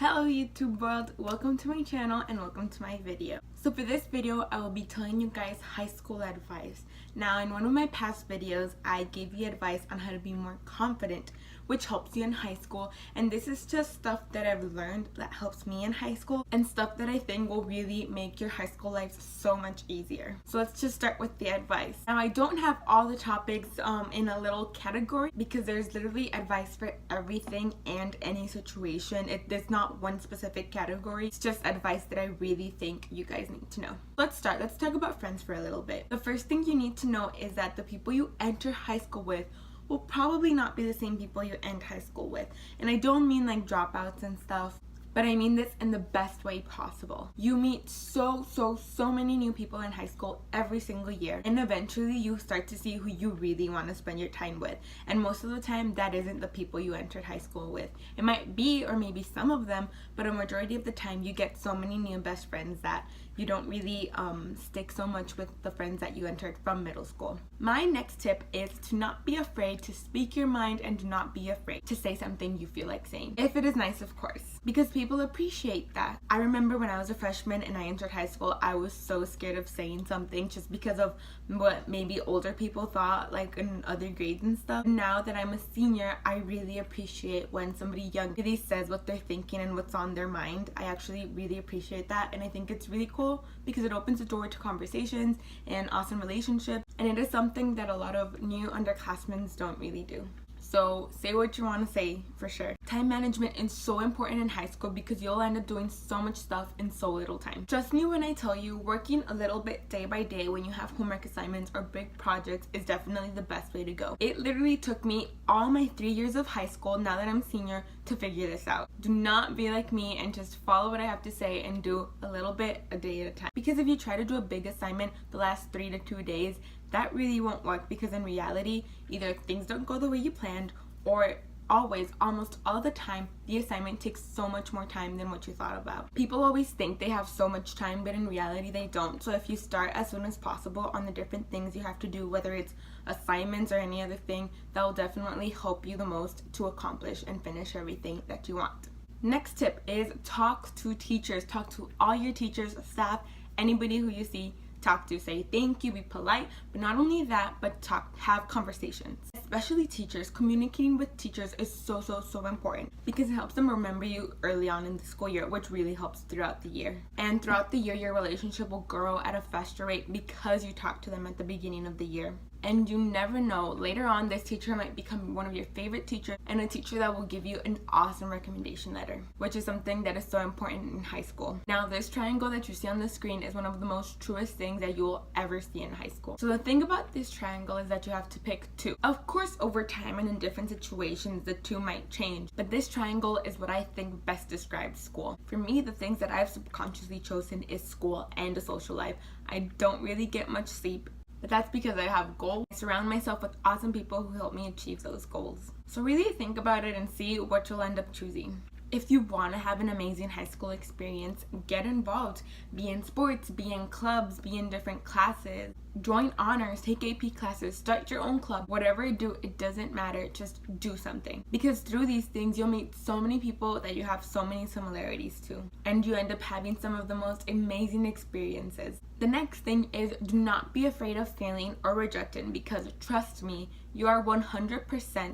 Hello YouTube world, welcome to my channel and welcome to my video. So for this video, I will be telling you guys high school advice. Now in one of my past videos, I gave you advice on how to be more confident, which helps you in high school. And this is just stuff that I've learned that helps me in high school and stuff that I think will really make your high school life so much easier. So let's just start with the advice. Now I don't have all the topics in a little category because there's literally advice for everything and any situation. There's not one specific category. It's just advice that I really think you guys need to know. Let's start. Let's talk about friends for a little bit. The first thing you need to know is that the people you enter high school with will probably not be the same people you end high school with. And I don't mean like dropouts and stuff, but I mean this in the best way possible. You meet so many new people in high school every single year, and eventually you start to see who you really want to spend your time with. And most of the time that isn't the people you entered high school with. It might be, or maybe some of them, but a majority of the time you get so many new best friends that you don't really stick so much with the friends that you entered from middle school. My next tip is to not be afraid to speak your mind and do not be afraid to say something you feel like saying. If it is nice, of course, because people appreciate that. I remember when I was a freshman and I entered high school, I was so scared of saying something just because of what maybe older people thought, like in other grades and stuff. Now that I'm a senior, I really appreciate when somebody young really says what they're thinking and what's on their mind. I actually really appreciate that, and I think it's really cool because it opens the door to conversations and awesome relationships, and it is something that a lot of new underclassmen don't really do. So say what you want to say, for sure. Time management is so important in high school because you'll end up doing so much stuff in so little time. Trust me when I tell you, working a little bit day by day when you have homework assignments or big projects is definitely the best way to go. It literally took me all my 3 years of high school, now that I'm senior, to figure this out. Do not be like me and just follow what I have to say and do a little bit a day at a time. Because if you try to do a big assignment the last 3 to 2 days, that really won't work, because in reality, either things don't go the way you planned, or almost all the time, the assignment takes so much more time than what you thought about. People always think they have so much time, but in reality they don't. So if you start as soon as possible on the different things you have to do, whether it's assignments or any other thing, that will definitely help you the most to accomplish and finish everything that you want. Next tip is talk to teachers. Talk to all your teachers, staff, anybody who you see. Talk to, say thank you, be polite, but not only that, but have conversations. Especially teachers. Communicating with teachers is so important because it helps them remember you early on in the school year, which really helps throughout the year. And throughout the year, your relationship will grow at a faster rate because you talk to them at the beginning of the year. And you never know, later on this teacher might become one of your favorite teachers, and a teacher that will give you an awesome recommendation letter, which is something that is so important in high school. Now this triangle that you see on the screen is one of the most truest things that you will ever see in high school. So the thing about this triangle is that you have to pick two. Of course, over time and in different situations, the two might change, but this triangle is what I think best describes school. For me, the things that I've subconsciously chosen is school and a social life. I don't really get much sleep, but that's because I have goals. I surround myself with awesome people who help me achieve those goals. So really think about it and see what you'll end up choosing. If you want to have an amazing high school experience, get involved. Be in sports, be in clubs, be in different classes. Join honors, take AP classes, start your own club. Whatever you do, it doesn't matter, just do something. Because through these things, you'll meet so many people that you have so many similarities to. And you end up having some of the most amazing experiences. The next thing is, do not be afraid of failing or rejecting, because trust me, you are 100%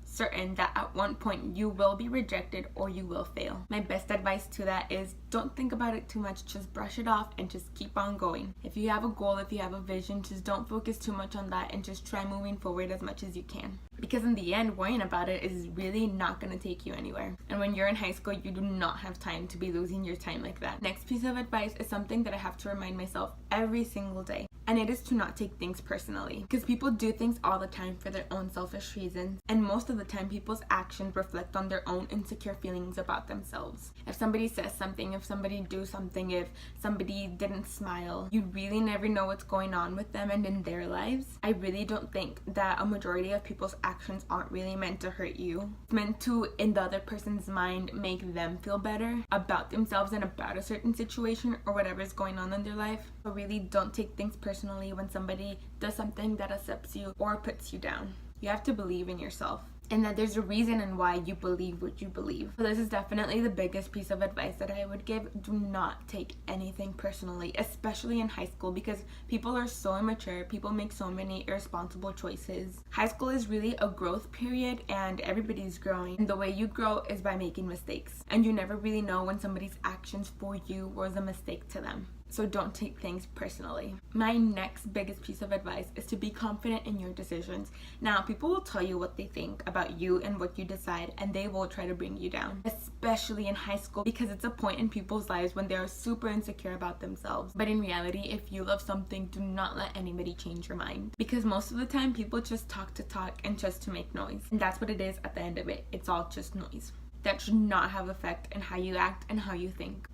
certain that at one point you will be rejected or you will fail. My best advice to that is, don't think about it too much, just brush it off and just keep on going. If you have a goal, if you have a vision, just don't focus too much on that and just try moving forward as much as you can. Because in the end, worrying about it is really not going to take you anywhere. And when you're in high school, you do not have time to be losing your time like that. Next piece of advice is something that I have to remind myself every single day. And it is to not take things personally. Because people do things all the time for their own selfish reasons. And most of the time, people's actions reflect on their own insecure feelings about themselves. If somebody says something, if somebody do something, if somebody didn't smile, you really never know what's going on with them and in their lives. I really don't think that a majority of people's actions aren't really meant to hurt you. It's meant to, in the other person's mind, make them feel better about themselves and about a certain situation or whatever is going on in their life. So really don't take things personally when somebody does something that upsets you or puts you down. You have to believe in yourself. and that there's a reason and why you believe what you believe. So this is definitely the biggest piece of advice that I would give. Do not take anything personally, especially in high school, because people are so immature. People make so many irresponsible choices. High school is really a growth period, and everybody's growing. And the way you grow is by making mistakes. And you never really know when somebody's actions for you was a mistake to them. So don't take things personally. My next biggest piece of advice is to be confident in your decisions. Now, people will tell you what they think about you and what you decide, and they will try to bring you down, especially in high school, because it's a point in people's lives when they are super insecure about themselves. But in reality, if you love something, do not let anybody change your mind, because most of the time people just talk to talk and just to make noise, and that's what it is at the end of it. It's all just noise. That should not have effect in how you act and how you think.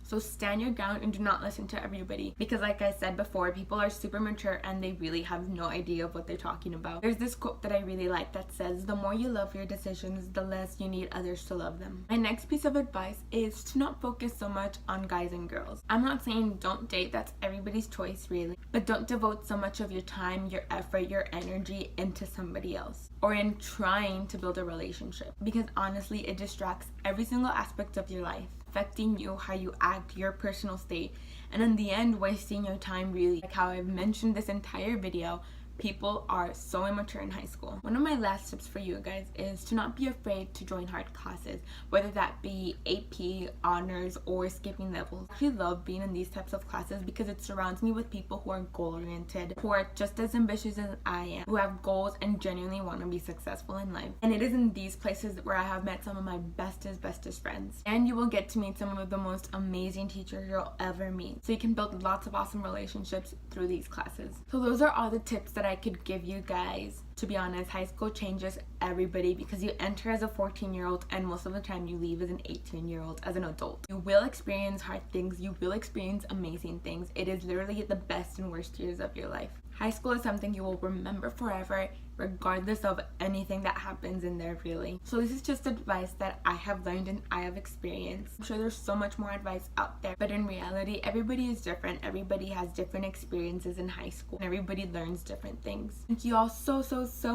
So stand your ground and do not listen to everybody, because like I said before, people are super mature and they really have no idea of what they're talking about. There's this quote that I really like that says, the more you love your decisions, the less you need others to love them. My next piece of advice is to not focus so much on guys and girls. I'm not saying don't date, that's everybody's choice really, but don't devote so much of your time, your effort, your energy into somebody else or in trying to build a relationship, because honestly it distracts every single aspect of your life, affecting you, how you act, your personal state, and in the end wasting your time really. Like how I've mentioned this entire video, people are so immature in high school. One of my last tips for you guys is to not be afraid to join hard classes, whether that be AP, honors, or skipping levels. I actually love being in these types of classes because it surrounds me with people who are goal-oriented, who are just as ambitious as I am, who have goals and genuinely want to be successful in life. And it is in these places where I have met some of my bestest friends. And you will get to meet some of the most amazing teachers you'll ever meet. So you can build lots of awesome relationships through these classes. So those are all the tips that I could give you guys. To be honest, high school changes everybody because you enter as a 14-year-old and most of the time you leave as an 18-year-old, as an adult. You will experience hard things, you will experience amazing things. It is literally the best and worst years of your life. High school is something you will remember forever, regardless of anything that happens in there really. So this is just advice that I have learned and I have experienced. I'm sure there's so much more advice out there, but in reality, everybody is different. Everybody has different experiences in high school and everybody learns different things. Thank you all so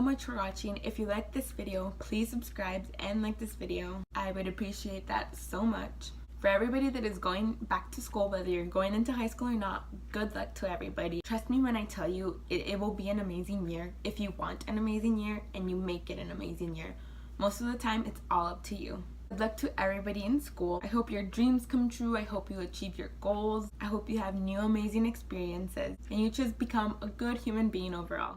much for watching. If you like this video, please subscribe and like this video. I would appreciate that so much. For everybody that is going back to school, whether you're going into high school or not, good luck to everybody. Trust me when I tell you, it will be an amazing year if you want an amazing year and you make it an amazing year. Most of the time, it's all up to you. Good luck to everybody in school. I hope your dreams come true. I hope you achieve your goals. I hope you have new amazing experiences and you just become a good human being overall.